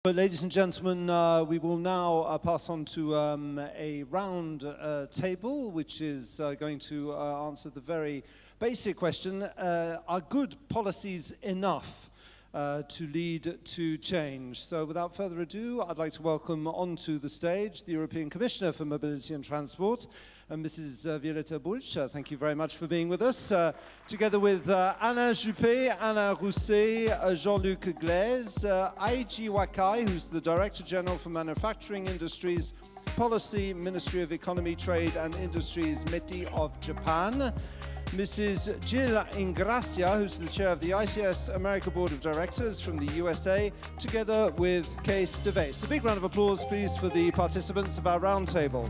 But ladies and gentlemen, we will now pass on to a round table, which is going to answer the very basic question, are good policies enough to lead to change? So without further ado, I'd like to welcome onto the stage the European Commissioner for Mobility and Transport, Mrs. Violeta Bulc. Thank you very much for being with us, together with Alain Juppé, Alain Rousset, Jean-Luc Glaise, Aiji Wakai, who's the Director General for Manufacturing Industries Policy, Ministry of Economy, Trade and Industries, METI of Japan, Mrs. Jill Ingracia, who's the chair of the ITS America Board of Directors from the USA, together with Kees de Wees. A big round of applause, please, for the participants of our roundtable.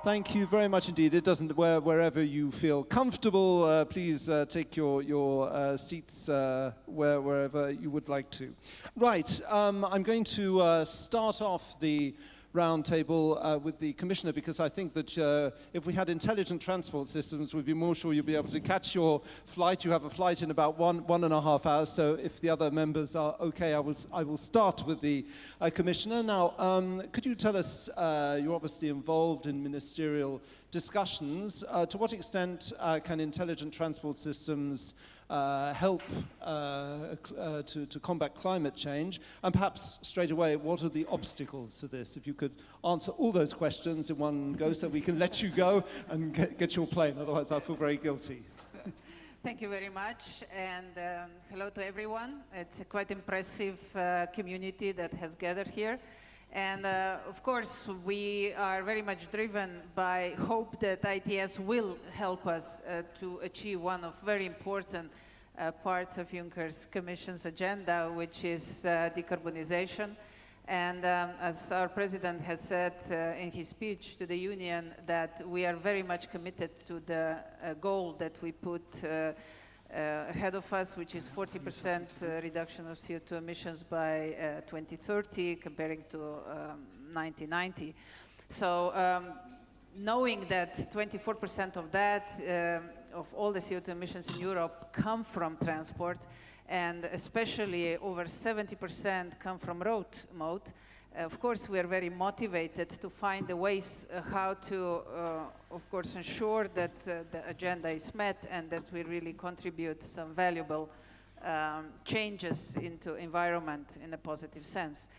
Thank you very much indeed. It doesn't, wherever you feel comfortable, please take your seats wherever you would like to. Right, I'm going to start off the round table with the Commissioner, because I think that if we had intelligent transport systems, we'd be more sure you'll be able to catch your flight. You have a flight in about one and a half hours, so if the other members are okay, I will start with the Commissioner. Now, could you tell us, you're obviously involved in ministerial discussions, to what extent can intelligent transport systems help to combat climate change? And perhaps straight away, what are the obstacles to this? If you could answer all those questions in one go, so we can let you go and get your plane. Otherwise, I feel very guilty. Thank you very much, and hello to everyone. It's a quite impressive community that has gathered here. And of course, we are very much driven by hope that ITS will help us to achieve one of very important parts of Juncker's Commission's agenda, which is decarbonization. And as our President has said in his speech to the Union, that we are very much committed to the goal that we put ahead of us, which is 40% reduction of CO2 emissions by 2030, comparing to 1990. So knowing that 24% of that, of all the CO2 emissions in Europe come from transport, and especially over 70% come from road mode, of course, we are very motivated to find the ways how to, of course, ensure that the agenda is met and that we really contribute some valuable changes into environment in a positive sense.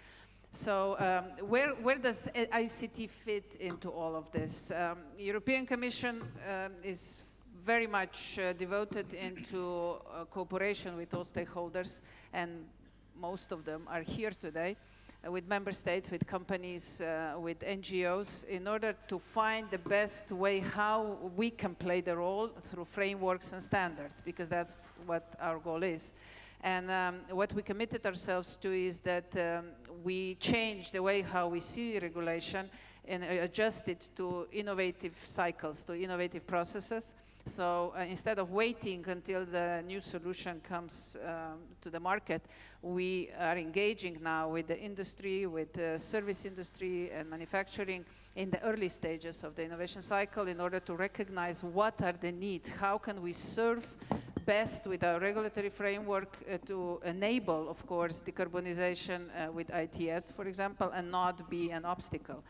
So where does ICT fit into all of this? European Commission is very much devoted into cooperation with all stakeholders, and most of them are here today, with member states, with companies, with NGOs, in order to find the best way how we can play the role through frameworks and standards, because that's what our goal is. And what we committed ourselves to is that we change the way how we see regulation and adjust it to innovative cycles, to innovative processes. So instead of waiting until the new solution comes to the market, we are engaging now with the industry, with the service industry and manufacturing in the early stages of the innovation cycle in order to recognize what are the needs, how can we serve best with our regulatory framework to enable, of course, decarbonization with ITS, for example, and not be an obstacle.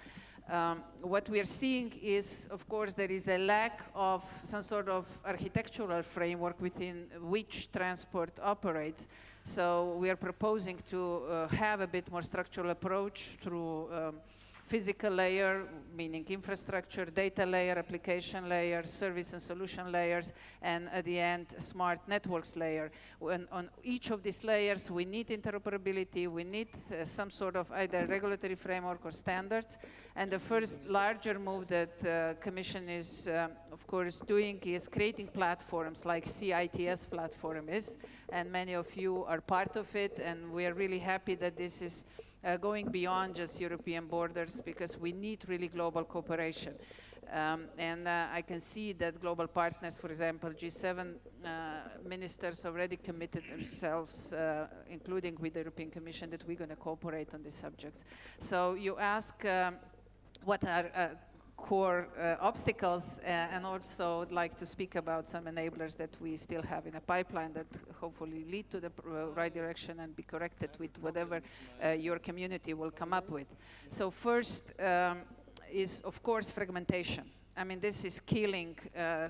What we are seeing is, of course, there is a lack of some sort of architectural framework within which transport operates. So we are proposing to have a bit more structural approach through physical layer, meaning infrastructure, data layer, application layer, service and solution layers, and at the end, smart networks layer. On each of these layers, we need interoperability, we need some sort of either regulatory framework or standards. And the first larger move that the Commission is, of course, doing is creating platforms like CITS platform is, and many of you are part of it, and we are really happy that this is going beyond just European borders, because we need really global cooperation. And I can see that global partners, for example, G7 ministers already committed themselves, including with the European Commission, that we're going to cooperate on these subjects. So you ask what are core obstacles, and also would like to speak about some enablers that we still have in a pipeline that hopefully lead to the right direction and be corrected with whatever your community will come up with. So first is, of course, fragmentation. I mean, this is killing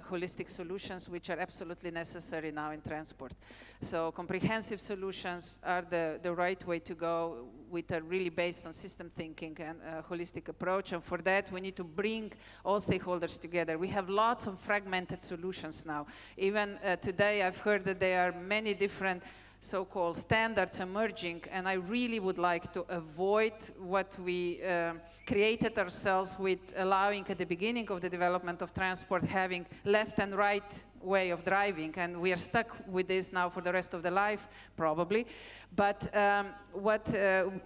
holistic solutions, which are absolutely necessary now in transport. So comprehensive solutions are the right way to go, which are really based on system thinking and a holistic approach. And for that, we need to bring all stakeholders together. We have lots of fragmented solutions now. Even today, I've heard that there are many different so-called standards emerging, and I really would like to avoid what we created ourselves with allowing at the beginning of the development of transport having left and right way of driving, and we are stuck with this now for the rest of the life, probably. But what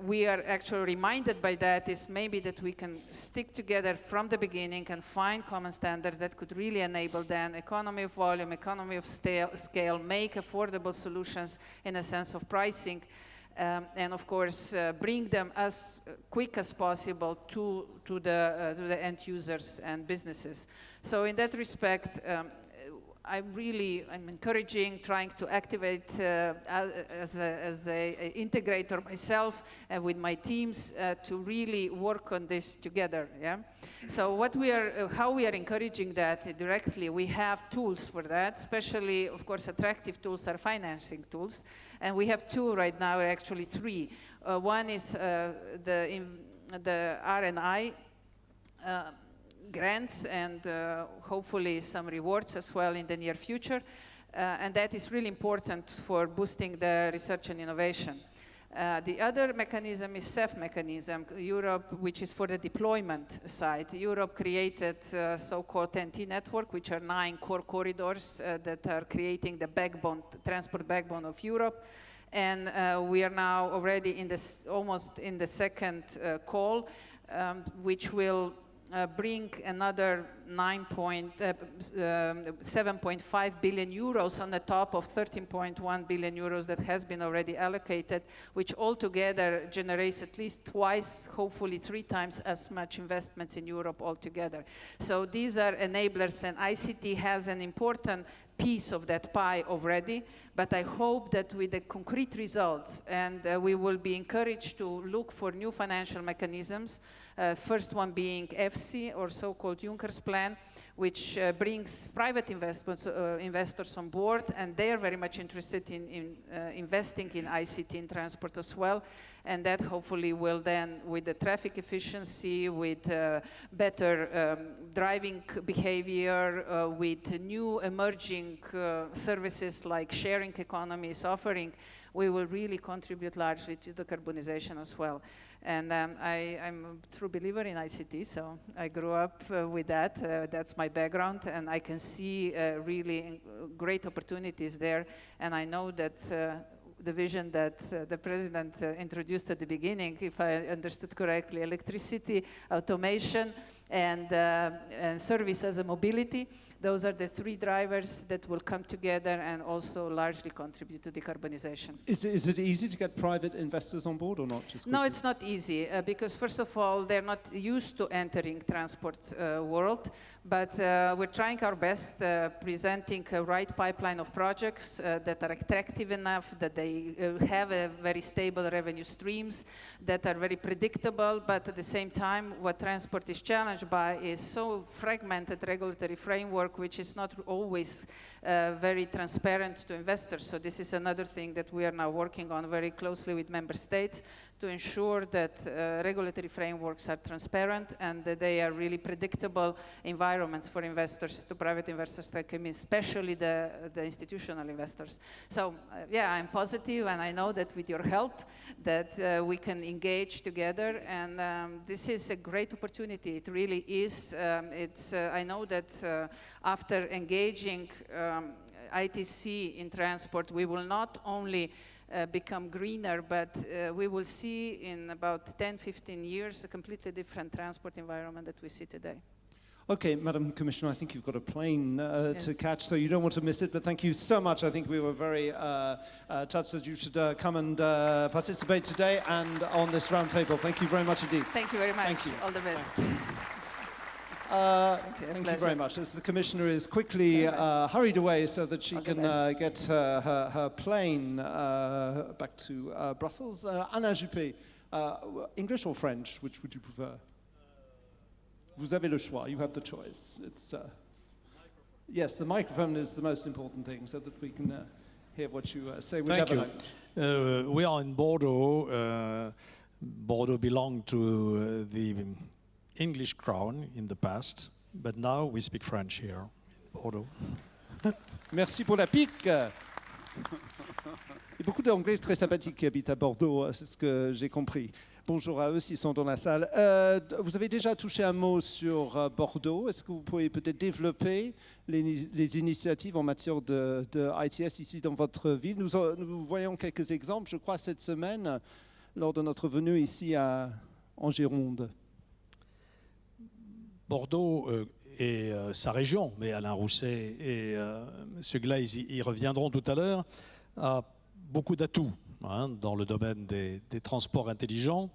we are actually reminded by that is maybe that we can stick together from the beginning and find common standards that could really enable then economy of volume, economy of scale, make affordable solutions in a sense of pricing, and of course bring them as quick as possible to the end users and businesses. So in that respect, I'm encouraging, trying to activate as a integrator myself and with my teams to really work on this together. Yeah. So how we are encouraging that directly, we have tools for that, especially, of course, attractive tools are financing tools, and we have two right now, actually three. One is the R&I. Grants and hopefully some rewards as well in the near future. And that is really important for boosting the research and innovation. The other mechanism is CEF mechanism, Europe, which is for the deployment side. Europe created so-called TEN-T network, which are 9 core corridors that are creating the backbone, transport backbone of Europe. And we are now already almost in the second call, which will bring another 7.5 billion euros on the top of 13.1 billion euros that has been already allocated, which altogether generates at least twice, hopefully 3 times as much investments in Europe altogether. So these are enablers, and ICT has an important piece of that pie already, but I hope that with the concrete results, and we will be encouraged to look for new financial mechanisms, first one being EFSI, or so-called Juncker's plan, which brings private investors on board, and they are very much interested in investing in ICT in transport as well, and that hopefully will then, with the traffic efficiency, with better driving behavior, with new emerging services like sharing economies offering, we will really contribute largely to decarbonization as well. And I'm a true believer in ICT, so I grew up with that. That's my background, and I can see really great opportunities there. And I know that the vision that the president introduced at the beginning, if I understood correctly, electricity, automation, and service as a mobility, those are the 3 drivers that will come together and also largely contribute to decarbonization. Is it easy to get private investors on board or not? No, it's not easy because first of all, they're not used to entering transport world, but we're trying our best presenting a right pipeline of projects that are attractive enough, that they have a very stable revenue streams, that are very predictable, but at the same time, what transport is challenged by is so fragmented regulatory framework, which is not always very transparent to investors. So this is another thing that we are now working on very closely with member states to ensure that regulatory frameworks are transparent and that they are really predictable environments for investors, to private investors that come in, especially the institutional investors. So yeah, I'm positive, and I know that with your help that we can engage together, and this is a great opportunity. It really is. I know that after engaging ITC in transport, we will not only become greener, but we will see in about 10, 15 years a completely different transport environment that we see today. Okay, Madam Commissioner, I think you've got a plane to catch, so you don't want to miss it, but thank you so much. I think we were very touched that you should come and participate today and on this roundtable. Thank you very much indeed. Thank you very much. Thank you. All the best. Thanks. Thank you very much. As the Commissioner is quickly hurried away so that she can get her plane back to Brussels. Alain Juppé, English or French, which would you prefer? Vous avez le choix. You have the choice. Yes, the microphone is the most important thing, so that we can hear what you say. Thank you. Language. We are in Bordeaux. Bordeaux belonged to the English crown in the past, but now we speak French here in Bordeaux. Merci pour la pique. Il y a beaucoup d'Anglais très sympathiques qui habitent à Bordeaux, c'est ce que j'ai compris. Bonjour à eux s'ils sont dans la salle. Vous avez déjà touché un mot sur Bordeaux. Est-ce que vous pouvez peut-être développer les initiatives en matière de ITS ici dans votre ville? Nous voyons quelques exemples, je crois, cette semaine, lors de notre venue ici en Gironde. Bordeaux et sa région, mais Alain Rousset et M. Gleis y reviendront tout à l'heure, a beaucoup d'atouts dans le domaine des transports intelligents.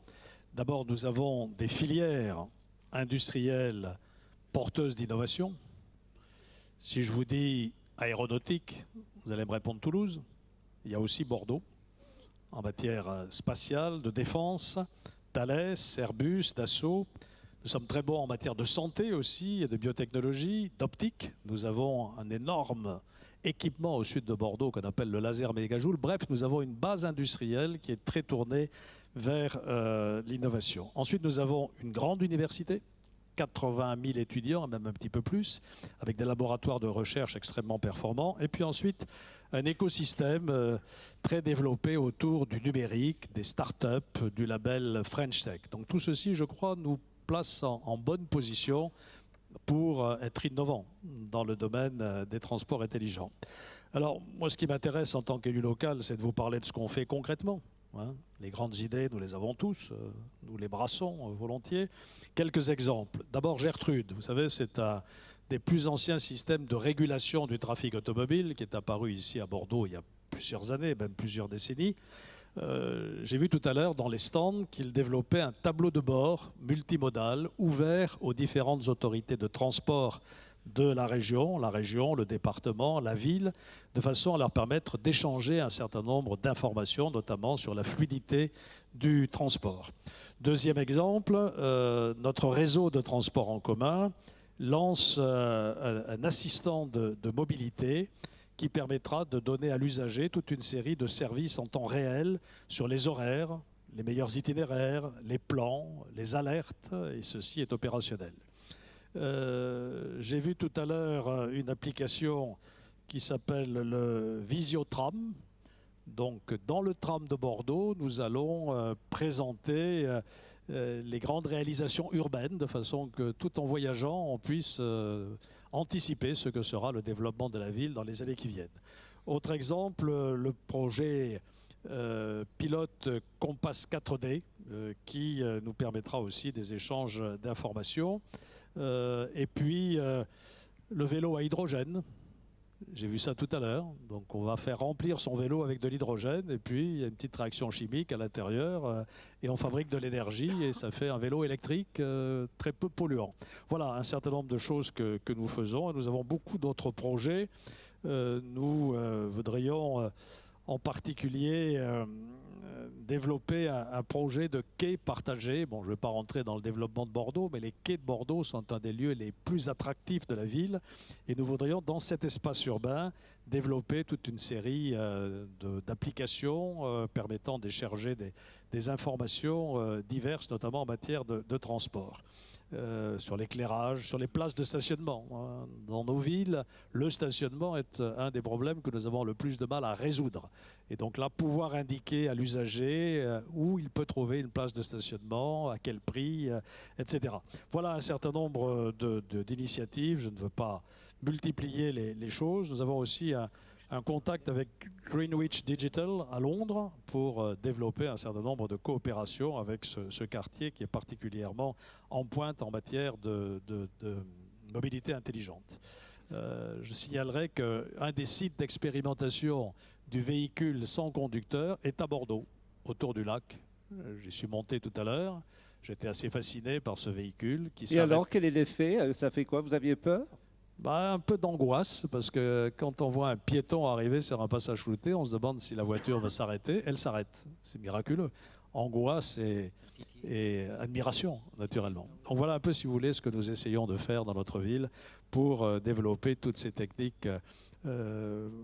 D'abord, nous avons des filières industrielles porteuses d'innovation. Si je vous dis aéronautique, vous allez me répondre Toulouse. Il y a aussi Bordeaux en matière spatiale, de défense, Thales, Airbus, Dassault. Nous sommes très bons en matière de santé aussi, et de biotechnologie, d'optique. Nous avons un énorme équipement au sud de Bordeaux qu'on appelle le laser mégajoule. Bref, nous avons une base industrielle qui est très tournée vers l'innovation. Ensuite, nous avons une grande université, 80 000 étudiants, même un petit peu plus, avec des laboratoires de recherche extrêmement performants. Et puis ensuite, un écosystème très développé autour du numérique, des startups, du label French Tech. Donc tout ceci, je crois, nous place en bonne position pour être innovant dans le domaine des transports intelligents. Alors, moi, ce qui m'intéresse en tant qu'élu local, c'est de vous parler de ce qu'on fait concrètement. Les grandes idées, nous les avons tous, nous les brassons volontiers. Quelques exemples. D'abord, Gertrude, vous savez, c'est un des plus anciens systèmes de régulation du trafic automobile qui est apparu ici à Bordeaux il y a plusieurs années, même plusieurs décennies. J'ai vu tout à l'heure dans les stands qu'il développait un tableau de bord multimodal ouvert aux différentes autorités de transport de la région, le département, la ville, de façon à leur permettre d'échanger un certain nombre d'informations, notamment sur la fluidité du transport. Deuxième exemple, notre réseau de transport en commun lance un assistant de mobilité qui permettra de donner à l'usager toute une série de services en temps réel sur les horaires, les meilleurs itinéraires, les plans, les alertes, et ceci est opérationnel. J'ai vu tout à l'heure une application qui s'appelle le Visiotram. Donc, dans le tram de Bordeaux, nous allons présenter les grandes réalisations urbaines de façon que tout en voyageant, on puisse anticiper ce que sera le développement de la ville dans les années qui viennent. Autre exemple, le projet pilote Compass 4D qui nous permettra aussi des échanges d'informations. Et puis le vélo à hydrogène. J'ai vu ça tout à l'heure. Donc on va faire remplir son vélo avec de l'hydrogène et puis il y a une petite réaction chimique à l'intérieur et on fabrique de l'énergie et ça fait un vélo électrique très peu polluant. Voilà un certain nombre de choses que nous faisons et nous avons beaucoup d'autres projets. Nous voudrions en particulier développer un projet de quai partagé. Bon, je ne vais pas rentrer dans le développement de Bordeaux, mais les quais de Bordeaux sont un des lieux les plus attractifs de la ville. Et nous voudrions, dans cet espace urbain, développer toute une série d'applications permettant d'écharger des informations diverses, notamment en matière de transport. Sur l'éclairage, sur les places de stationnement. Dans nos villes, le stationnement est un des problèmes que nous avons le plus de mal à résoudre. Et donc là, pouvoir indiquer à l'usager où il peut trouver une place de stationnement, à quel prix, etc. Voilà un certain nombre d'initiatives. Je ne veux pas multiplier les choses. Nous avons aussi un contact avec Greenwich Digital à Londres pour développer un certain nombre de coopérations avec ce quartier qui est particulièrement en pointe en matière de mobilité intelligente. Je signalerai qu'un des sites d'expérimentation du véhicule sans conducteur est à Bordeaux, autour du lac. J'y suis monté tout à l'heure. J'étais assez fasciné par ce véhicule qui Et s'arrête. alors, quel est l'effet? Ça fait quoi? Vous aviez peur? Un peu d'angoisse, parce que quand on voit un piéton arriver sur un passage flouté, on se demande si la voiture va s'arrêter. Elle s'arrête. C'est miraculeux. Angoisse et admiration, naturellement. Donc voilà un peu, si vous voulez, ce que nous essayons de faire dans notre ville pour développer toutes ces techniques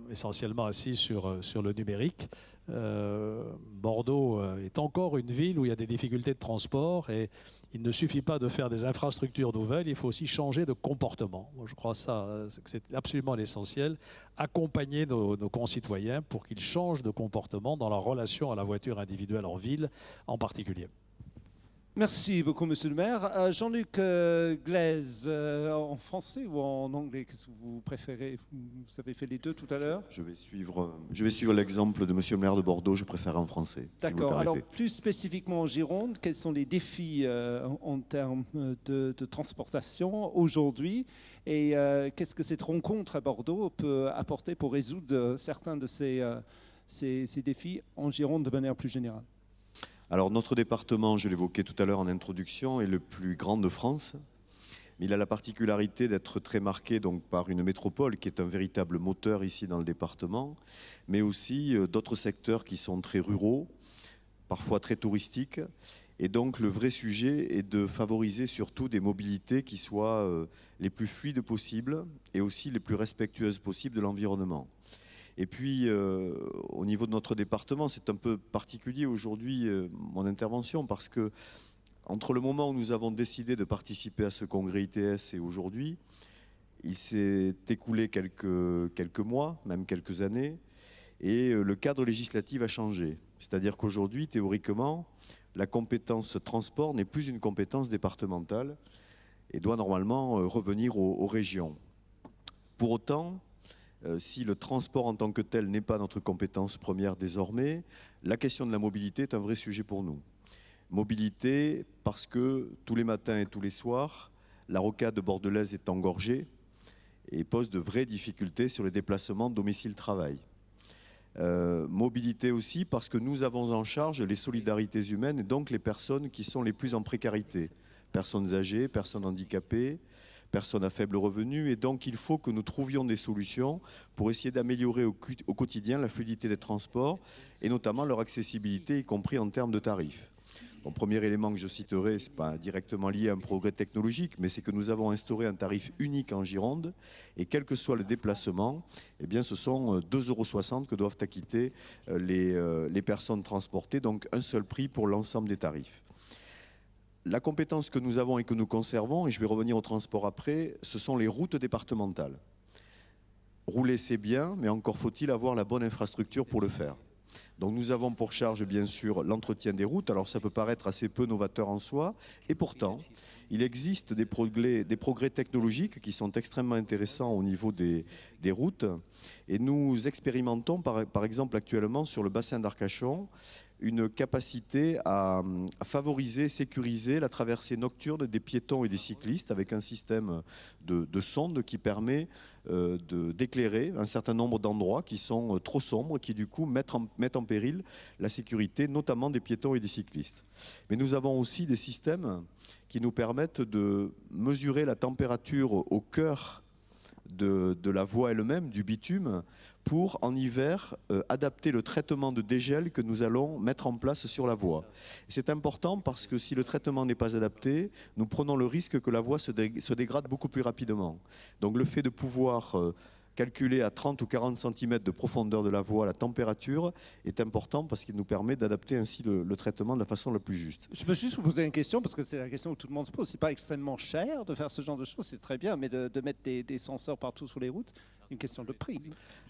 essentiellement assises sur le numérique. Bordeaux est encore une ville où il y a des difficultés de transport et il ne suffit pas de faire des infrastructures nouvelles, il faut aussi changer de comportement. Moi, je crois que c'est absolument l'essentiel, accompagner nos concitoyens pour qu'ils changent de comportement dans leur relation à la voiture individuelle en ville en particulier. Merci beaucoup, Monsieur le maire. Jean-Luc Glaise, en français ou en anglais, qu'est-ce que vous préférez? Vous avez fait les deux tout à l'heure. Je vais suivre l'exemple de Monsieur le maire de Bordeaux, je préfère en français. Si vous le D'accord. Alors, permettez. plus spécifiquement en Gironde, quels sont les défis en termes de transportation aujourd'hui et qu'est-ce que cette rencontre à Bordeaux peut apporter pour résoudre certains de ces défis en Gironde de manière plus générale? Alors notre département, je l'évoquais tout à l'heure en introduction, est le plus grand de France. Mais il a la particularité d'être très marqué donc, par une métropole qui est un véritable moteur ici dans le département, mais aussi d'autres secteurs qui sont très ruraux, parfois très touristiques. Et donc le vrai sujet est de favoriser surtout des mobilités qui soient les plus fluides possibles et aussi les plus respectueuses possibles de l'environnement. Et puis, au niveau de notre département, c'est un peu particulier aujourd'hui, mon intervention, parce que entre le moment où nous avons décidé de participer à ce congrès ITS et aujourd'hui, il s'est écoulé quelques mois, même quelques années, et le cadre législatif a changé. C'est-à-dire qu'aujourd'hui, théoriquement, la compétence transport n'est plus une compétence départementale et doit normalement revenir aux régions. Pour autant, si le transport en tant que tel n'est pas notre compétence première désormais, la question de la mobilité est un vrai sujet pour nous. Mobilité parce que tous les matins et tous les soirs, la rocade bordelaise est engorgée et pose de vraies difficultés sur les déplacements domicile-travail. Mobilité aussi parce que nous avons en charge les solidarités humaines et donc les personnes qui sont les plus en précarité. Personnes âgées, personnes handicapées, personnes à faible revenu, et donc il faut que nous trouvions des solutions pour essayer d'améliorer au quotidien la fluidité des transports et notamment leur accessibilité, y compris en termes de tarifs. Le premier élément que je citerai, ce n'est pas directement lié à un progrès technologique, mais c'est que nous avons instauré un tarif unique en Gironde et quel que soit le déplacement, eh bien, ce sont 2,60 € que doivent acquitter les personnes transportées, donc un seul prix pour l'ensemble des tarifs. La compétence que nous avons et que nous conservons, et je vais revenir au transport après, ce sont les routes départementales. Rouler, c'est bien, mais encore faut-il avoir la bonne infrastructure pour le faire. Donc nous avons pour charge, bien sûr, l'entretien des routes. Alors ça peut paraître assez peu novateur en soi, et pourtant, il existe des progrès technologiques qui sont extrêmement intéressants au niveau des routes. Et nous expérimentons, par exemple, actuellement, sur le bassin d'Arcachon, une capacité à favoriser, sécuriser la traversée nocturne des piétons et des cyclistes avec un système de sonde qui permet d'éclairer un certain nombre d'endroits qui sont trop sombres, qui du coup mettent en péril la sécurité, notamment des piétons et des cyclistes. Mais nous avons aussi des systèmes qui nous permettent de mesurer la température au cœur de la voie elle-même, du bitume, pour en hiver adapter le traitement de dégel que nous allons mettre en place sur la voie. C'est important parce que si le traitement n'est pas adapté, nous prenons le risque que la voie se dégrade beaucoup plus rapidement. Donc le fait de pouvoir calculer à 30 ou 40 cm de profondeur de la voie la température est important parce qu'il nous permet d'adapter ainsi le traitement de la façon la plus juste. Je peux juste vous poser une question parce que c'est la question que tout le monde se pose. C'est pas extrêmement cher de faire ce genre de choses, c'est très bien, mais de mettre des senseurs partout sur les routes, une question de prix.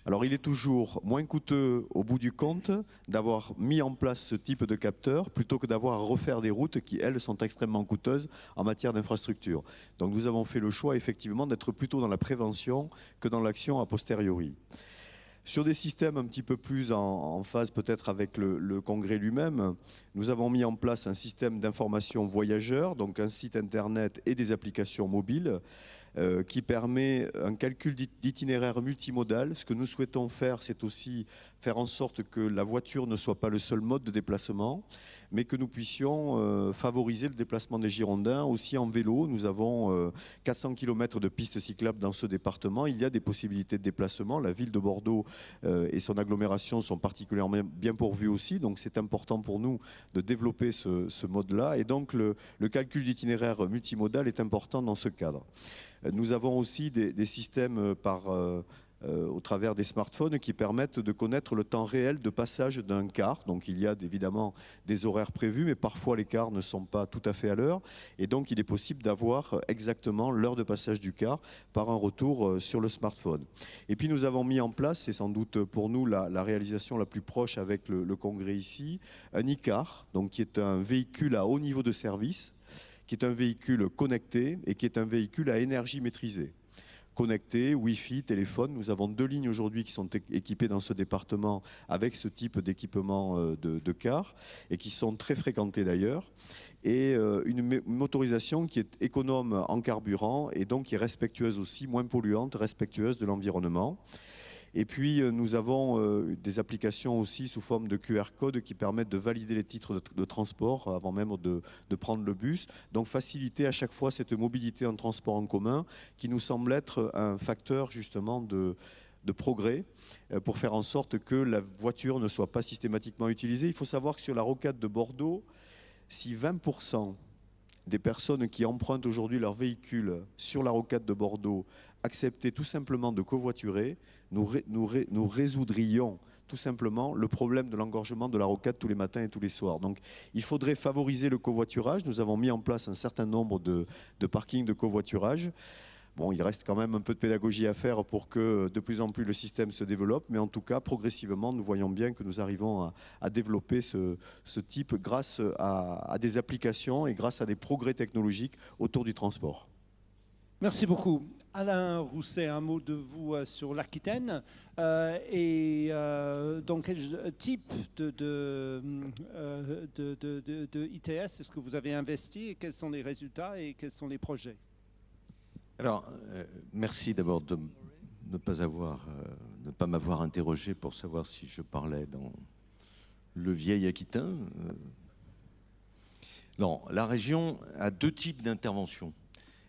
Alors il est toujours moins coûteux au bout du compte d'avoir mis en place ce type de capteur plutôt que d'avoir à refaire des routes qui, elles, sont extrêmement coûteuses en matière d'infrastructure. Donc nous avons fait le choix effectivement d'être plutôt dans la prévention que dans l'action a posteriori. Sur des systèmes un petit peu plus en phase peut-être avec le congrès lui-même, nous avons mis en place un système d'information voyageurs, donc un site internet et des applications mobiles, qui permet un calcul d'itinéraire multimodal. Ce que nous souhaitons faire, c'est aussi faire en sorte que la voiture ne soit pas le seul mode de déplacement, mais que nous puissions favoriser le déplacement des Girondins aussi en vélo. Nous avons 400 km de pistes cyclables dans ce département. Il y a des possibilités de déplacement. La ville de Bordeaux et son agglomération sont particulièrement bien pourvues aussi, donc c'est important pour nous de développer ce mode-là. Et donc le calcul d'itinéraire multimodal est important dans ce cadre. Nous avons aussi des systèmes au travers des smartphones qui permettent de connaître le temps réel de passage d'un car. Donc il y a évidemment des horaires prévus, mais parfois les cars ne sont pas tout à fait à l'heure. Et donc il est possible d'avoir exactement l'heure de passage du car par un retour sur le smartphone. Et puis nous avons mis en place, c'est sans doute pour nous la réalisation la plus proche avec le congrès ici, un e-car, donc qui est un véhicule à haut niveau de service, qui est un véhicule connecté et qui est un véhicule à énergie maîtrisée. Connecté, Wi-Fi, téléphone. Nous avons 2 lignes aujourd'hui qui sont équipées dans ce département avec ce type d'équipement de car et qui sont très fréquentées d'ailleurs. Et une motorisation qui est économe en carburant et donc qui est respectueuse aussi, moins polluante, respectueuse de l'environnement. Et puis nous avons des applications aussi sous forme de QR code qui permettent de valider les titres de transport avant même de prendre le bus. Donc faciliter à chaque fois cette mobilité en transport en commun qui nous semble être un facteur justement de progrès pour faire en sorte que la voiture ne soit pas systématiquement utilisée. Il faut savoir que sur la rocade de Bordeaux, si 20% des personnes qui empruntent aujourd'hui leur véhicule sur la rocade de Bordeaux acceptaient tout simplement de covoiturer, nous résoudrions tout simplement le problème de l'engorgement de la rocade tous les matins et tous les soirs. Donc il faudrait favoriser le covoiturage. Nous avons mis en place un certain nombre de parkings de covoiturage. Bon, il reste quand même un peu de pédagogie à faire pour que de plus en plus le système se développe, mais en tout cas, progressivement, nous voyons bien que nous arrivons à développer ce type grâce à des applications et grâce à des progrès technologiques autour du transport. Merci beaucoup. Alain Rousset, un mot de vous sur l'Aquitaine et dans quel type de ITS est-ce que vous avez investi et quels sont les résultats et quels sont les projets? Alors, merci d'abord de ne pas m'avoir interrogé pour savoir si je parlais dans le vieil Aquitain. Non, la région a 2 types d'interventions.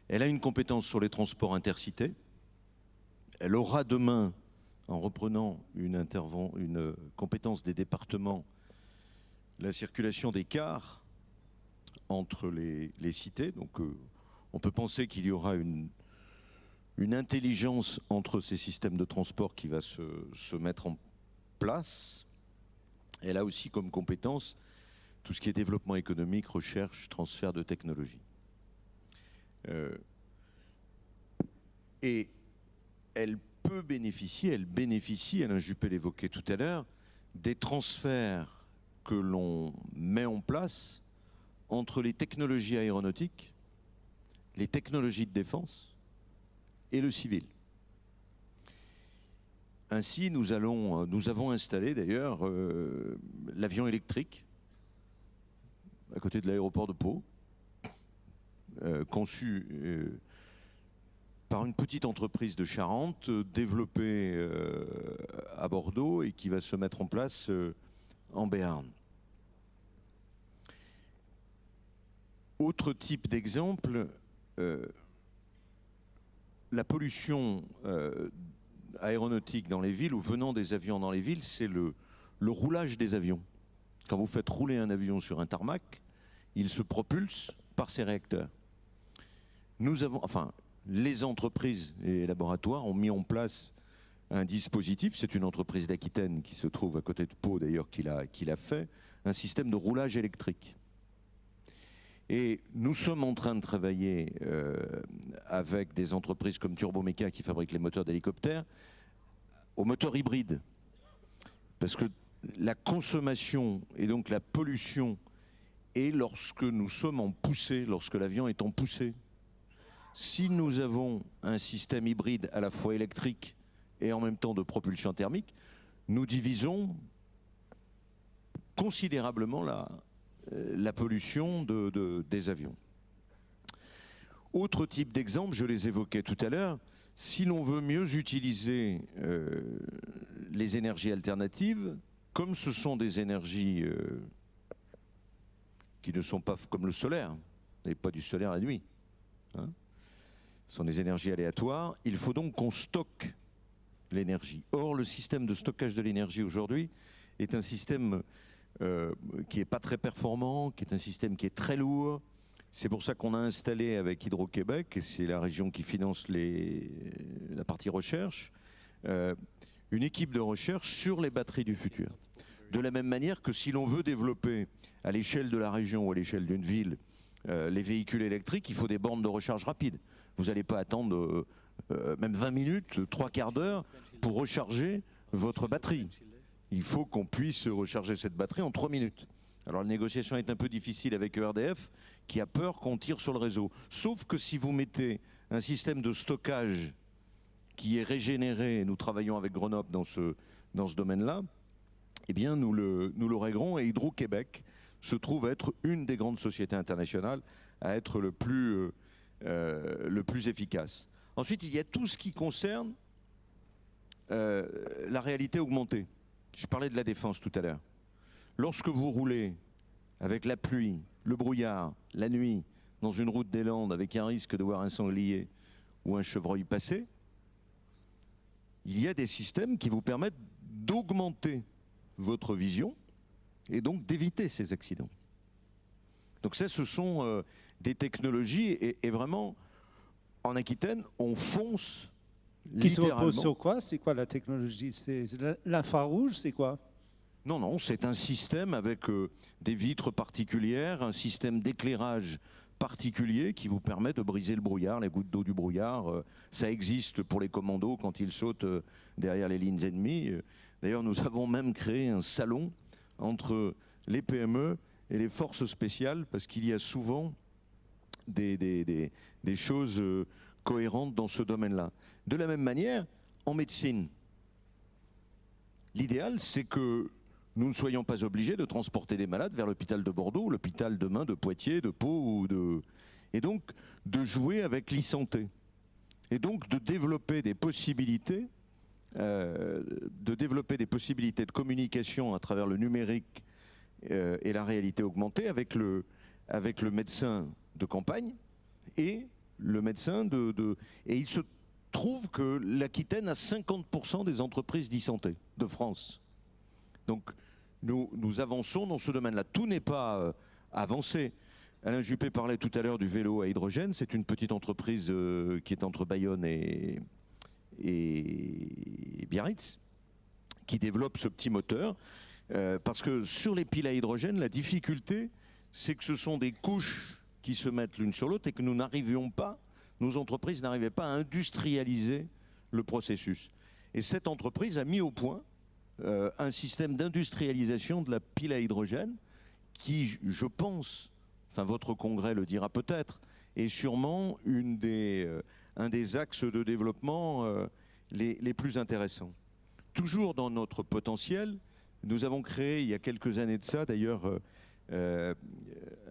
Elle a une compétence sur les transports intercités. Elle aura demain, en reprenant une compétence des départements, la circulation des cars entre les cités. Donc, on peut penser qu'il y aura une intelligence entre ces systèmes de transport qui va se mettre en place. Elle a aussi comme compétence tout ce qui est développement économique, recherche, transfert de technologie. Et elle bénéficie, Alain Juppé l'évoquait tout à l'heure, des transferts que l'on met en place entre les technologies aéronautiques, les technologies de défense et le civil. Ainsi, nous avons installé d'ailleurs l'avion électrique à côté de l'aéroport de Pau, conçu par une petite entreprise de Charente, développée à Bordeaux et qui va se mettre en place en Béarn. Autre type d'exemple, la pollution aéronautique dans les villes ou venant des avions dans les villes, c'est le roulage des avions. Quand vous faites rouler un avion sur un tarmac, il se propulse par ses réacteurs. Les entreprises et les laboratoires ont mis en place un dispositif, c'est une entreprise d'Aquitaine qui se trouve à côté de Pau d'ailleurs qui l'a fait, un système de roulage électrique. Et nous sommes en train de travailler avec des entreprises comme Turboméca qui fabriquent les moteurs d'hélicoptères aux moteurs hybrides. Parce que la consommation et donc la pollution est lorsque nous sommes en poussée, lorsque l'avion est en poussée. Si nous avons un système hybride à la fois électrique et en même temps de propulsion thermique, nous divisons considérablement la pollution des avions. Autre type d'exemple, je les évoquais tout à l'heure, si l'on veut mieux utiliser les énergies alternatives, comme ce sont des énergies qui ne sont pas comme le solaire, vous n'avez pas du solaire la nuit, hein, ce sont des énergies aléatoires, il faut donc qu'on stocke l'énergie. Or, le système de stockage de l'énergie aujourd'hui est un système qui n'est pas très performant, qui est un système qui est très lourd. C'est pour ça qu'on a installé avec Hydro-Québec, et c'est la région qui finance la partie recherche, une équipe de recherche sur les batteries du futur. De la même manière que si l'on veut développer à l'échelle de la région ou à l'échelle d'une ville les véhicules électriques, il faut des bornes de recharge rapides. Vous n'allez pas attendre même 20 minutes, 3 quarts d'heure pour recharger votre batterie. Il faut qu'on puisse recharger cette batterie en 3 minutes. Alors la négociation est un peu difficile avec ERDF qui a peur qu'on tire sur le réseau. Sauf que si vous mettez un système de stockage qui est régénéré, nous travaillons avec Grenoble dans ce domaine-là, eh bien nous le réglerons, et Hydro-Québec se trouve être une des grandes sociétés internationales à être le plus efficace. Ensuite, il y a tout ce qui concerne la réalité augmentée. Je parlais de la défense tout à l'heure. Lorsque vous roulez avec la pluie, le brouillard, la nuit, dans une route des Landes avec un risque de voir un sanglier ou un chevreuil passer, il y a des systèmes qui vous permettent d'augmenter votre vision et donc d'éviter ces accidents. Donc ça, ce sont des technologies et vraiment, en Aquitaine, on fonce Qui se littéralement. repose sur quoi? C'est quoi la technologie? C'est l'infrarouge, c'est quoi? Non, non, c'est un système avec des vitres particulières, un système d'éclairage particulier qui vous permet de briser le brouillard, les gouttes d'eau du brouillard. Ça existe pour les commandos quand ils sautent derrière les lignes ennemies. D'ailleurs, nous avons même créé un salon entre les PME et les forces spéciales parce qu'il y a souvent des choses cohérentes dans ce domaine-là. De la même manière, en médecine, l'idéal, c'est que nous ne soyons pas obligés de transporter des malades vers l'hôpital de Bordeaux, l'hôpital demain de Poitiers, de Pau, et donc de jouer avec l'e-santé. Et donc de développer des possibilités, de communication à travers le numérique et la réalité augmentée avec le médecin de campagne et le médecin Et il se trouve que l'Aquitaine a 50% des entreprises d'e-santé de France. Donc nous avançons dans ce domaine-là. Tout n'est pas avancé. Alain Juppé parlait tout à l'heure du vélo à hydrogène. C'est une petite entreprise qui est entre Bayonne et Biarritz qui développe ce petit moteur. Parce que sur les piles à hydrogène, la difficulté, c'est que ce sont des couches qui se mettent l'une sur l'autre et que nos entreprises n'arrivaient pas à industrialiser le processus. Et cette entreprise a mis au point un système d'industrialisation de la pile à hydrogène qui, je pense, enfin votre congrès le dira peut-être, est sûrement un des axes de développement les plus intéressants. Toujours dans notre potentiel, nous avons créé il y a quelques années de ça, d'ailleurs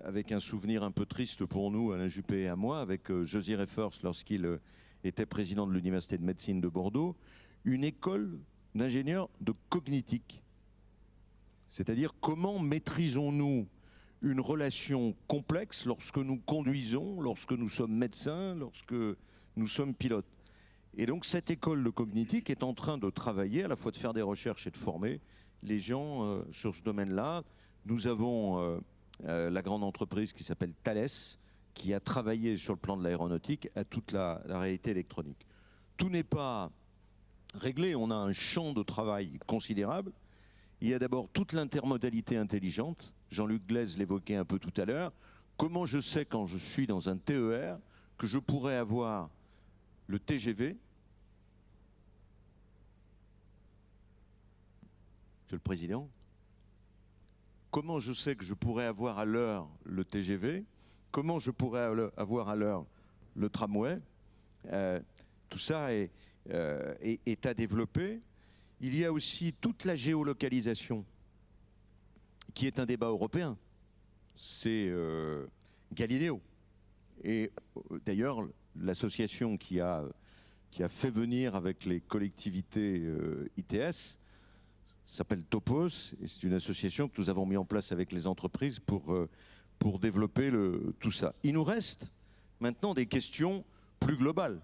avec un souvenir un peu triste pour nous, Alain Juppé et à moi, avec Josy Reffers lorsqu'il était président de l'Université de médecine de Bordeaux, une école d'ingénieurs de cognitique. C'est-à-dire comment maîtrisons-nous une relation complexe lorsque nous conduisons, lorsque nous sommes médecins, lorsque nous sommes pilotes. Et donc cette école de cognitique est en train de travailler, à la fois de faire des recherches et de former les gens sur ce domaine-là. Nous avons la grande entreprise qui s'appelle Thales, qui a travaillé sur le plan de l'aéronautique à toute la réalité électronique. Tout n'est pas réglé, on a un champ de travail considérable. Il y a d'abord toute l'intermodalité intelligente. Jean-Luc Glaise l'évoquait un peu tout à l'heure. Comment je sais quand je suis dans un TER que je pourrais avoir le TGV, Monsieur le Président, comment je sais que je pourrais avoir à l'heure le TGV, comment je pourrais avoir à l'heure le tramway, tout ça est à développer. Il y a aussi toute la géolocalisation, qui est un débat européen. C'est Galiléo. Et d'ailleurs, l'association qui a fait venir avec les collectivités ITS s'appelle Topos, et c'est une association que nous avons mis en place avec les entreprises pour développer tout ça. Il nous reste maintenant des questions plus globales.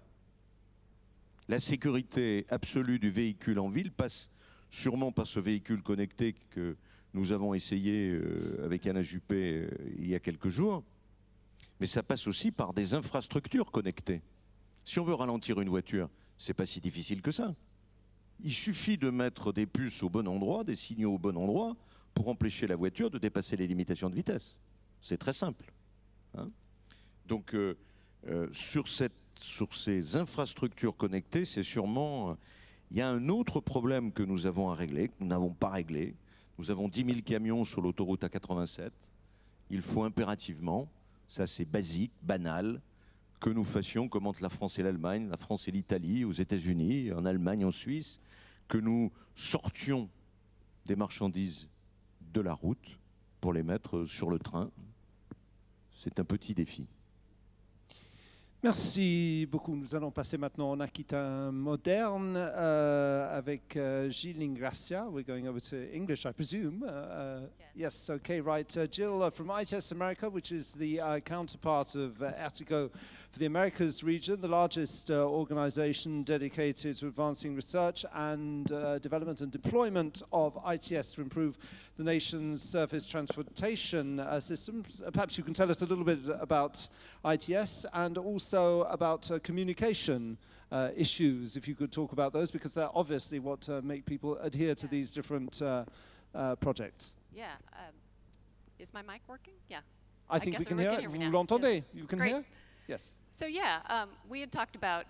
La sécurité absolue du véhicule en ville passe sûrement par ce véhicule connecté que nous avons essayé avec Anna Juppé il y a quelques jours, mais ça passe aussi par des infrastructures connectées. Si on veut ralentir une voiture, c'est pas si difficile que ça. Il suffit de mettre des puces au bon endroit, des signaux au bon endroit, pour empêcher la voiture de dépasser les limitations de vitesse. C'est très simple. Hein. Donc, sur ces infrastructures connectées, c'est sûrement... Il y a un autre problème que nous avons à régler, que nous n'avons pas réglé. Nous avons 10 000 camions sur l'autoroute A87. Il faut impérativement, ça c'est basique, banal, que nous fassions comme entre la France et l'Allemagne, la France et l'Italie, aux États-Unis, en Allemagne, en Suisse, que nous sortions des marchandises de la route pour les mettre sur le train. C'est un petit défi. Merci beaucoup. Nous allons passer maintenant en aquitain moderne avec Gilles Ingracia. We're going over to English, I presume. Yes, okay, right. Jill from ITS America, which is the counterpart of Ertigo for the Americas region, the largest organization dedicated to advancing research and development and deployment of ITS to improve the nation's surface transportation systems. Perhaps you can tell us a little bit about ITS and also about communication issues, if you could talk about those, because they're obviously what make people adhere to these different projects. Yeah. Is my mic working? Yeah. I think we can everybody hear it. me Vous now. l'entendez? Yes. You can Great. hear? Yes. So yeah, we had talked about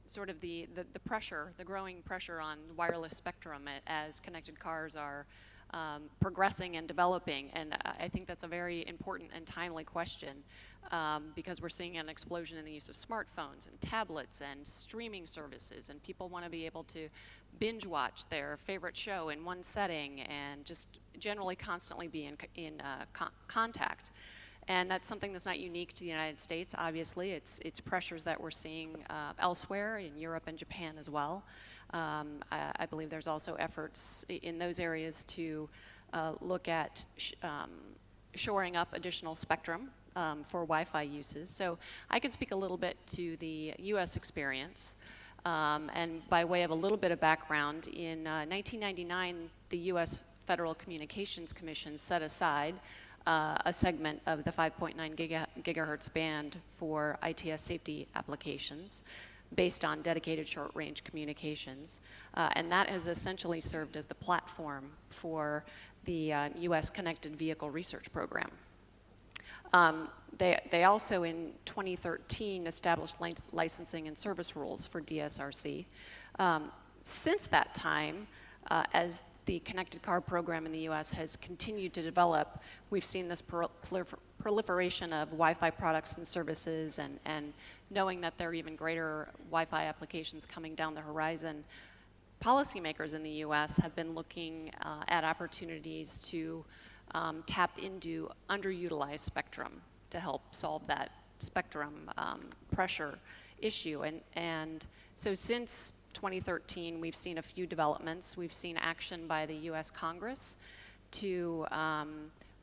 sort of the pressure, the growing pressure on wireless spectrum as connected cars are progressing and developing, and I think that's a very important and timely question because we're seeing an explosion in the use of smartphones and tablets and streaming services, and people want to be able to binge watch their favorite show in one setting and just generally constantly be in contact. And that's something that's not unique to the United States, obviously. It's pressures that we're seeing elsewhere in Europe and Japan as well. I believe there's also efforts in those areas to look at shoring up additional spectrum for Wi-Fi uses. So I can speak a little bit to the US experience. And by way of a little bit of background, in 1999, the US Federal Communications Commission set aside a segment of the 5.9 gigahertz band for ITS safety applications based on dedicated short-range communications. And that has essentially served as the platform for the US Connected Vehicle Research Program. They also, in 2013, established licensing and service rules for DSRC. Since that time, as the connected car program in the US has continued to develop, we've seen this proliferation of Wi-Fi products and services, and knowing that there are even greater Wi-Fi applications coming down the horizon, policymakers in the US have been looking at opportunities to tap into underutilized spectrum to help solve that spectrum pressure issue. And so since 2013, we've seen a few developments. We've seen action by the US Congress to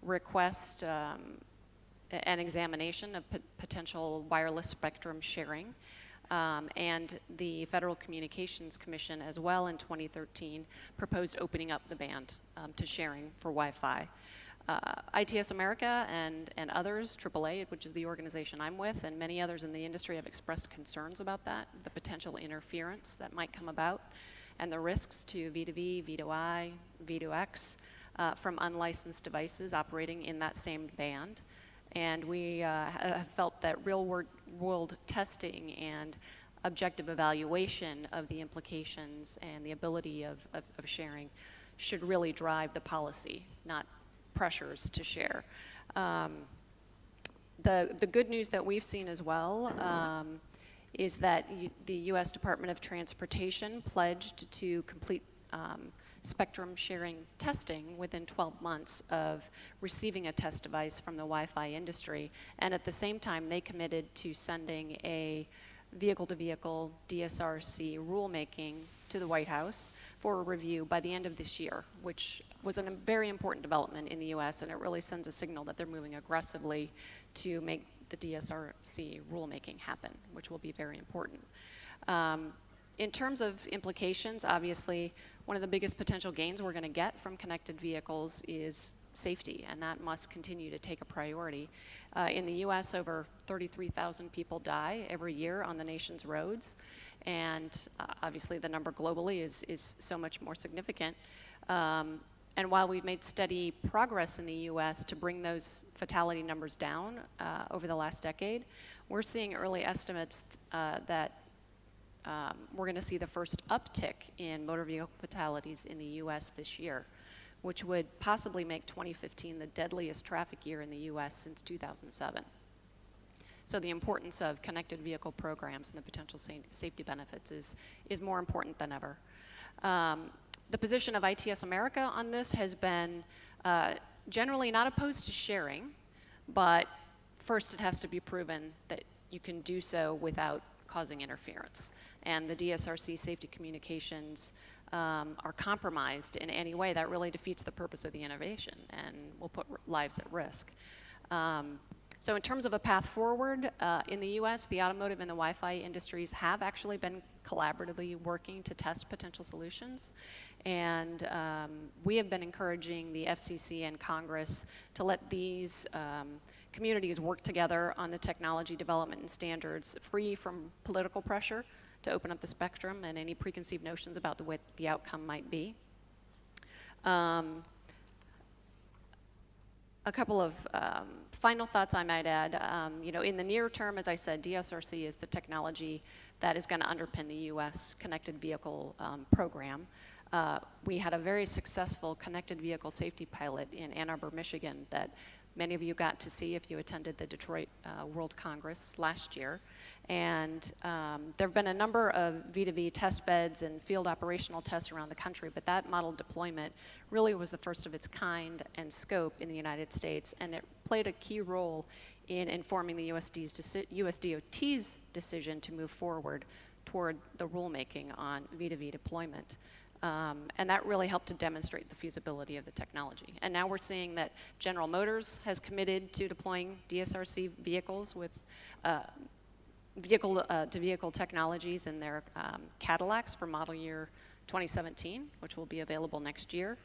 request an examination of potential wireless spectrum sharing. And the Federal Communications Commission as well in 2013 proposed opening up the band to sharing for Wi-Fi. ITS America and others, AAA, which is the organization I'm with, and many others in the industry have expressed concerns about that, the potential interference that might come about, and the risks to V2V, V2I, V2X from unlicensed devices operating in that same band. And we have felt that real-world testing and objective evaluation of the implications and the ability of sharing should really drive the policy, not pressures to share. The good news that we've seen as well is that the U.S. Department of Transportation pledged to complete spectrum sharing testing within 12 months of receiving a test device from the Wi-Fi industry. And at the same time, they committed to sending a vehicle-to-vehicle DSRC rulemaking to the White House for a review by the end of this year, which was a very important development in the US, and it really sends a signal that they're moving aggressively to make the DSRC rulemaking happen, which will be very important. In terms of implications, obviously, one of the biggest potential gains we're going to get from connected vehicles is safety, and that must continue to take a priority. In the US, over 33,000 people die every year on the nation's roads, and obviously the number globally is so much more significant. And while we've made steady progress in the US to bring those fatality numbers down over the last decade, we're seeing early estimates that we're going to see the first uptick in motor vehicle fatalities in the US this year, which would possibly make 2015 the deadliest traffic year in the US since 2007. So the importance of connected vehicle programs and the potential safety benefits is more important than ever. The position of ITS America on this has been generally not opposed to sharing, but first it has to be proven that you can do so without causing interference. And the DSRC safety communications are compromised in any way, that really defeats the purpose of the innovation and will put lives at risk. So in terms of a path forward, in the US, the automotive and the Wi-Fi industries have actually been collaboratively working to test potential solutions. And we have been encouraging the FCC and Congress to let these communities work together on the technology development and standards free from political pressure to open up the spectrum and any preconceived notions about what the outcome might be. A couple of final thoughts I might add. In the near term, as I said, DSRC is the technology that is going to underpin the US connected vehicle program. We had a very successful connected vehicle safety pilot in Ann Arbor, Michigan that many of you got to see if you attended the Detroit World Congress last year. And there have been a number of V2V test beds and field operational tests around the country, but that model deployment really was the first of its kind and scope in the United States, and it played a key role in informing the US DOT's decision to move forward toward the rulemaking on V2V deployment. And that really helped to demonstrate the feasibility of the technology. And now we're seeing that General Motors has committed to deploying DSRC vehicles with vehicle-to-vehicle technologies in their Cadillacs for model year 2017, which will be available next year.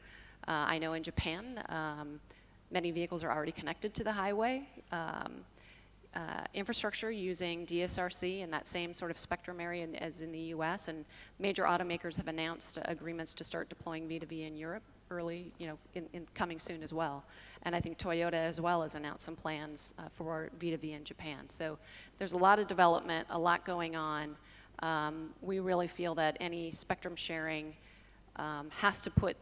I know in Japan, many vehicles are already connected to the highway infrastructure using DSRC in that same sort of spectrum area as in the US, and major automakers have announced agreements to start deploying V2V in Europe early, in coming soon as well. And I think Toyota as well has announced some plans for V2V in Japan. So there's a lot of development, a lot going on. We really feel that any spectrum sharing has to put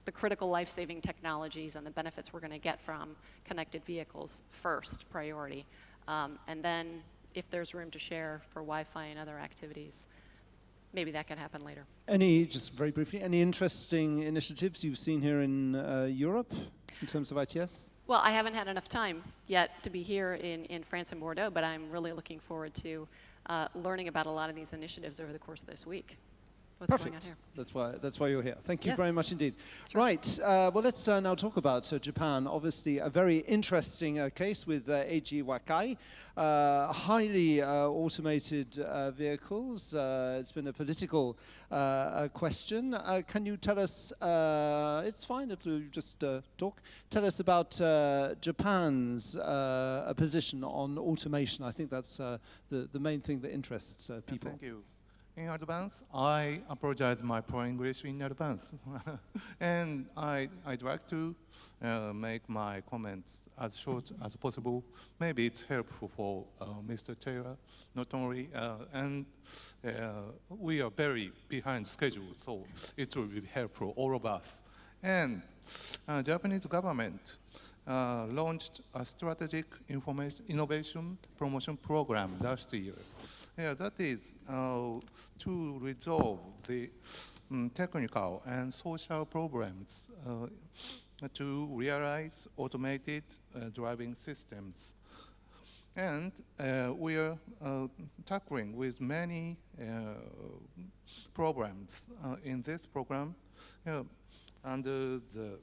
the critical life-saving technologies and the benefits we're going to get from connected vehicles first priority. And then if there's room to share for Wi-Fi and other activities, maybe that can happen later. Just very briefly, any interesting initiatives you've seen here in Europe in terms of ITS? Well, I haven't had enough time yet to be here in France and Bordeaux, but I'm really looking forward to learning about a lot of these initiatives over the course of this week. What's going on here? That's why you're here. Thank you Yes. very much indeed. Right. Well, let's now talk about Japan. Obviously, a very interesting case with AG Wakai. Highly automated vehicles. It's been a political question. Can you tell us? It's fine if you just talk. Tell us about Japan's position on automation. I think that's the main thing that interests people. Thank you. In advance, I apologize my poor English in advance. And I'd like to make my comments as short as possible. Maybe it's helpful for Mr. Taylor, not only, and we are very behind schedule, so it will be helpful, all of us. And Japanese government launched a strategic innovation promotion program last year. Yeah, that is to resolve the technical and social problems to realize automated driving systems. And we are tackling with many programs in this program under the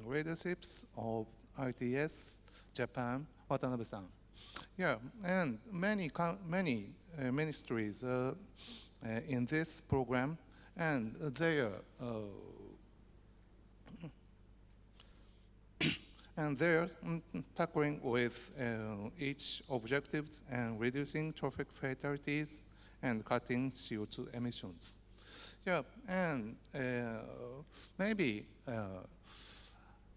leaderships of ITS Japan, Watanabe-san. Yeah, and many ministries in this program, and they are and they're tackling with each objectives and reducing traffic fatalities and cutting CO2 emissions. Yeah, and maybe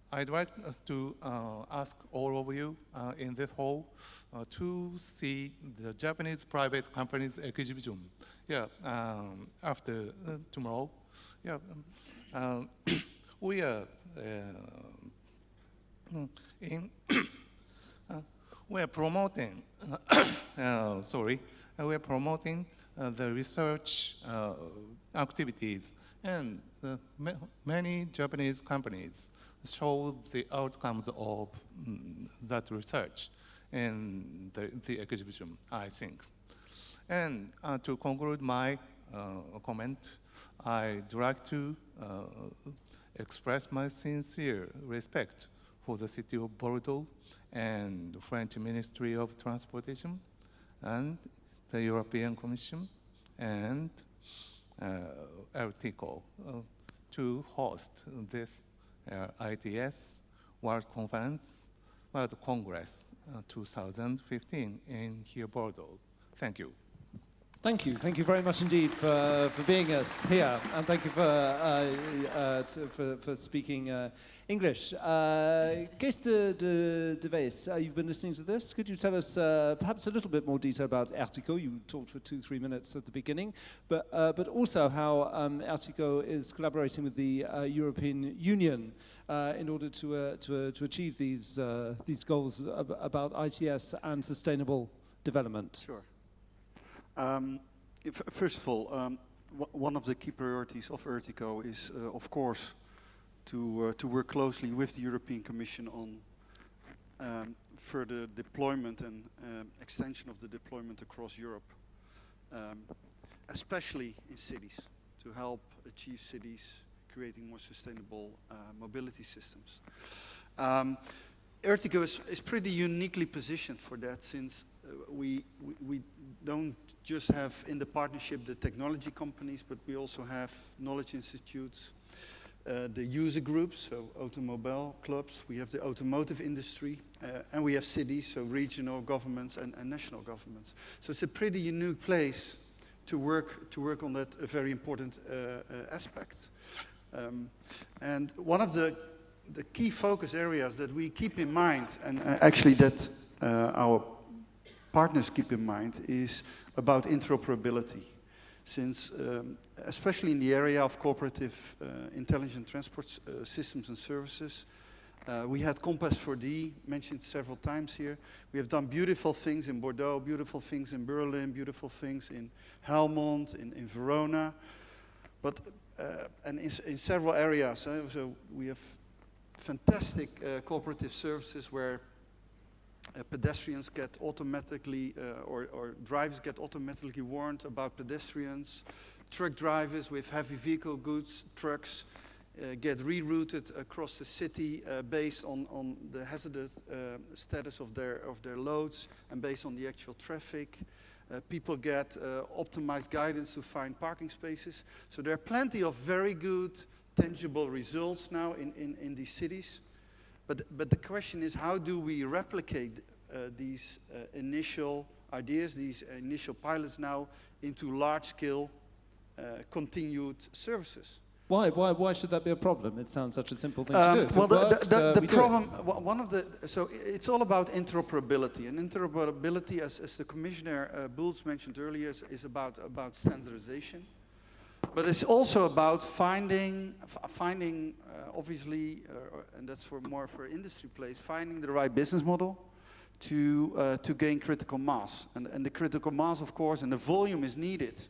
I'd like to ask all of you in this hall to see the Japanese private companies exhibition. Yeah, after tomorrow. Yeah, we are we are promoting. We are promoting the research activities, and many Japanese companies show the outcomes of that research in the exhibition, I think. And to conclude my comment, I'd like to express my sincere respect for the city of Bordeaux and the French Ministry of Transportation and the European Commission and Artico to host this ITS World Congress 2015 in here, Bordeaux. Thank you. Thank you. Thank you very much indeed for being us here, and thank you for speaking English. Kees de Wees, you've been listening to this. Could you tell us perhaps a little bit more detail about Artico? You talked for 2-3 minutes at the beginning, but also how Artico is collaborating with the European Union in order to achieve these goals about ITS and sustainable development. Sure. First of all, one of the key priorities of Artico is, of course, to work closely with the European Commission on further deployment and extension of the deployment across Europe, especially in cities, to help achieve cities creating more sustainable mobility systems. Artico is pretty uniquely positioned for that, since we don't just have in the partnership the technology companies, but we also have knowledge institutes, the user groups, so automobile clubs, we have the automotive industry, and we have cities, so regional governments and national governments. So it's a pretty unique place to work on that very important aspect. And one of the key focus areas that we keep in mind, and actually that our partners keep in mind, is about interoperability. Since, especially in the area of cooperative intelligent transport systems and services, we had Compass 4D mentioned several times here. We have done beautiful things in Bordeaux, beautiful things in Berlin, beautiful things in Helmond, in Verona, but and in several areas. So we have fantastic cooperative services where pedestrians get automatically, or drivers get automatically warned about pedestrians. Truck drivers with heavy vehicle goods, trucks, get rerouted across the city based on the hazardous status of their loads and based on the actual traffic. People get optimized guidance to find parking spaces. So there are plenty of very good, tangible results now in these cities. But the question is, how do we replicate these initial ideas, these initial pilots now into large-scale continued services? Why should that be a problem? It sounds such a simple thing to do. If Well, it works, the we do problem, so it's all about interoperability. And interoperability, as the Commissioner Bulc mentioned earlier, is about standardization. But it's also about finding obviously, and that's more for industry place, finding the right business model to gain critical mass. And the critical mass, of course, and the volume is needed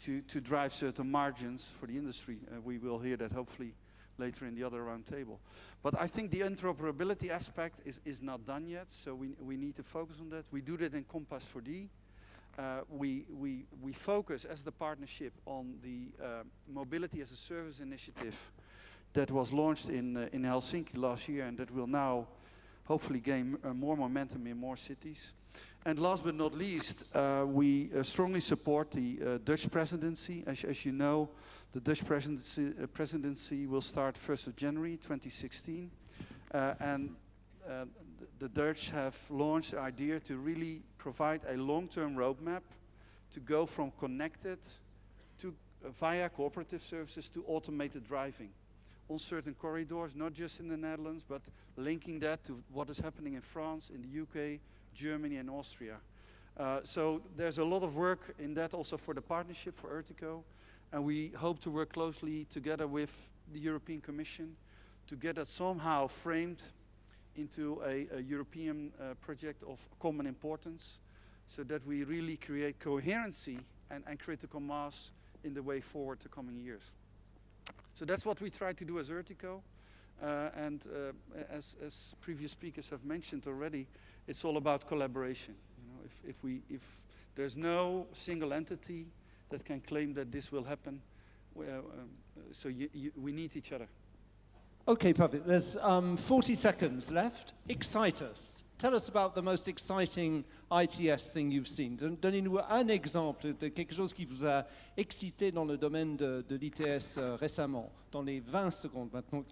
to drive certain margins for the industry. We will hear that hopefully later in the other round table. But I think the interoperability aspect is not done yet, so we need to focus on that. We do that in Compass 4D. We focus as the partnership on the Mobility as a Service initiative that was launched in Helsinki last year, and that will now hopefully gain more momentum in more cities. And last but not least, we strongly support the Dutch presidency. As you know, the Dutch presidency will start 1st of January 2016. The Dutch have launched the idea to really provide a long-term roadmap to go from connected to via cooperative services to automated driving on certain corridors, not just in the Netherlands, but linking that to what is happening in France, in the UK, Germany and Austria. So there's a lot of work in that also for the partnership for Urtico, and we hope to work closely together with the European Commission to get that somehow framed into a European project of common importance, so that we really create coherency and critical mass in the way forward the coming years. So that's what we try to do as Urtico, and as previous speakers have mentioned already, it's all about collaboration. You know, if there's no single entity that can claim that this will happen, so we need each other. Okay, perfect. There's 40 seconds left. Excite us. Tell us about the most exciting ITS thing you've seen. Donnez-nous un exemple de quelque chose qui vous a excité dans le domaine de l'ITS récemment, dans les 20 secondes maintenant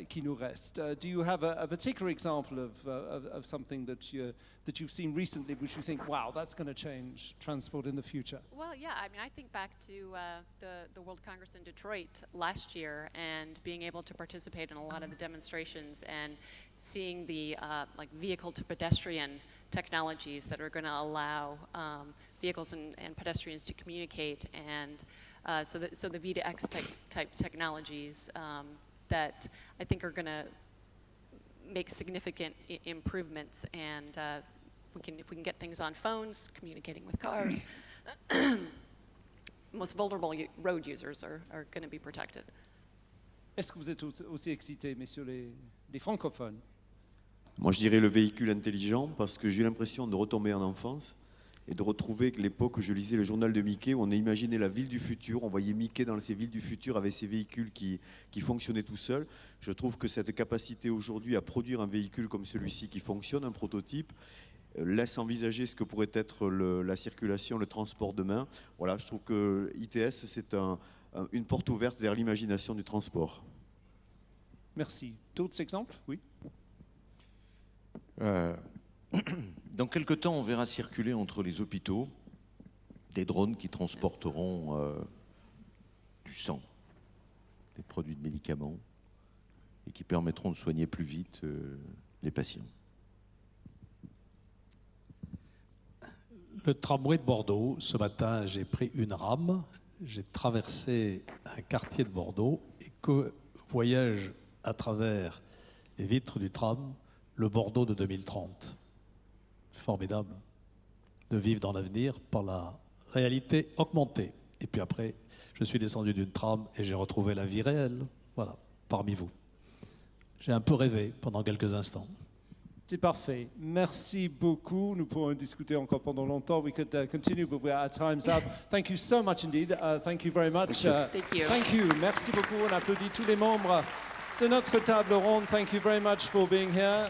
qui nous restent. Do you have a particular example of something that you've seen recently which you think, wow, that's going to change transport in the future? Well, yeah, I mean, I think back to the World Congress in Detroit last year and being able to participate in a lot of the demonstrations and seeing the like vehicle-to-pedestrian technologies that are going to allow vehicles and pedestrians to communicate, and so the V2X type technologies that I think are going to make significant improvements, and if we can get things on phones, communicating with cars, most vulnerable road users are going to be protected. Est-ce que vous êtes aussi excités, messieurs les francophones? Moi, je dirais le véhicule intelligent, parce que j'ai eu l'impression de retomber en enfance et de retrouver l'époque où je lisais le journal de Mickey, où on a imaginé la ville du futur. On voyait Mickey dans ces villes du futur avec ces véhicules qui fonctionnaient tout seuls. Je trouve que cette capacité aujourd'hui à produire un véhicule comme celui-ci qui fonctionne, un prototype, laisse envisager ce que pourrait être la circulation, le transport demain. Voilà, je trouve que ITS, c'est une porte ouverte vers l'imagination du transport. Merci. D'autres exemples? Oui. Dans quelque temps, on verra circuler entre les hôpitaux des drones qui transporteront du sang, des produits de médicaments, et qui permettront de soigner plus vite les patients. Le tramway de Bordeaux, ce matin, j'ai pris une rame, j'ai traversé un quartier de Bordeaux et que voyage à travers les vitres du tram le Bordeaux de 2030. Formidable de vivre dans l'avenir par la réalité augmentée. Et puis après, je suis descendu d'une tram et j'ai retrouvé la vie réelle, voilà, parmi vous. J'ai un peu rêvé pendant quelques instants. C'est parfait. Merci beaucoup. Nous pourrons discuter encore pendant longtemps. We could continue, but our time's up. Thank you so much indeed. Thank you very much. Thank you. Thank you. Merci beaucoup. On applaudit tous les membres de notre table ronde. Thank you very much for being here.